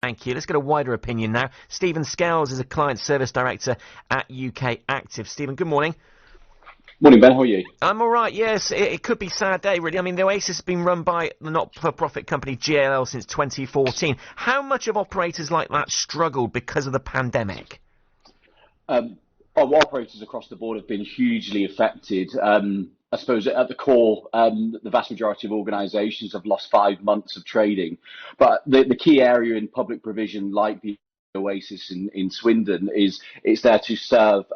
Thank you. Let's get a wider opinion now. Stephen Scales is a Client Service Director at ukactive. Stephen, good morning. Morning, Ben. How are you? I'm all right, yes. It could be a sad day, really. I mean, the Oasis has been run by the not-for-profit company GLL since 2014. How much have operators like that struggled because of the pandemic? Operators across the board have been hugely affected. I suppose at the core, the vast majority of organisations have lost 5 months of trading. But the key area in public provision, like the Oasis in Swindon, is it's there to serve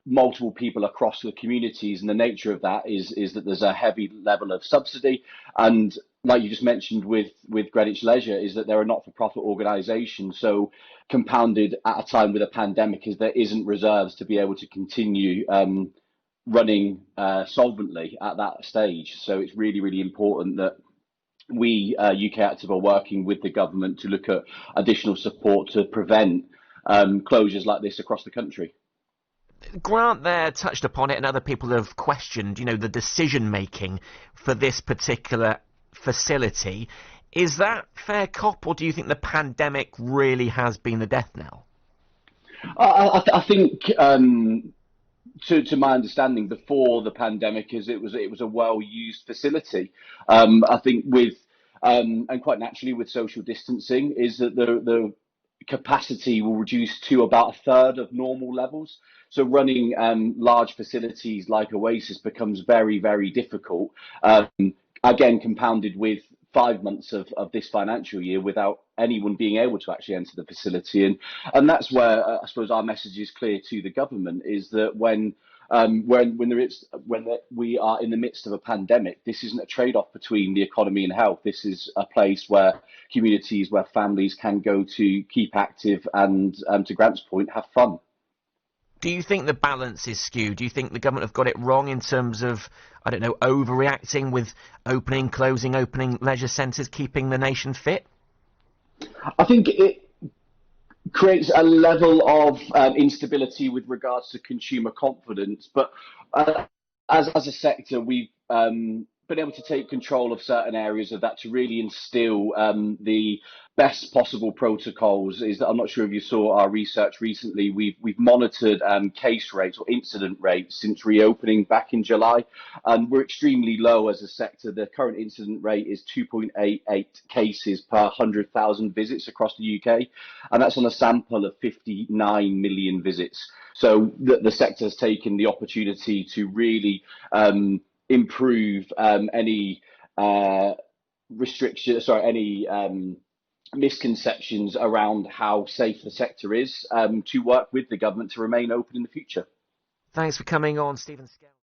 multiple people across the communities, and the nature of that is that there's a heavy level of subsidy, and like you just mentioned with Greenwich Leisure, is that they're a not-for-profit organisation, so compounded at a time with a pandemic is there isn't reserves to be able to continue running solvently at that stage. So it's really, really important that we ukactive are working with the government to look at additional support to prevent closures like this across the country. Grant there touched upon it, and other people have questioned, the decision-making for this particular facility. Is that fair cop, or do you think the pandemic really has been the death knell? I think, to my understanding, before the pandemic, it was a well-used facility. I think with and quite naturally with social distancing, is that the capacity will reduce to about a third of normal levels. So running large facilities like Oasis becomes very, very difficult. Again, compounded with 5 months of this financial year without anyone being able to actually enter the facility, and that's where I suppose our message is clear to the government, is that when we are in the midst of a pandemic, this isn't a trade-off between the economy and health. This is a place where communities, where families can go to keep active and, to Grant's point, have fun. Do you think the balance is skewed? Do you think the government have got it wrong in terms of, overreacting with opening leisure centres, keeping the nation fit? I think it creates a level of instability with regards to consumer confidence. But as a sector, we've been able to take control of certain areas of that to really instill the best possible protocols. Is that I'm not sure if you saw our research recently. We've monitored case rates or incident rates since reopening back in July, and we're extremely low as a sector. The current incident rate is 2.88 cases per 100,000 visits across the UK, and that's on a sample of 59 million visits. So the sector has taken the opportunity to really improve any misconceptions around how safe the sector is, to work with the government to remain open in the future. Thanks for coming on, Stephen Scales.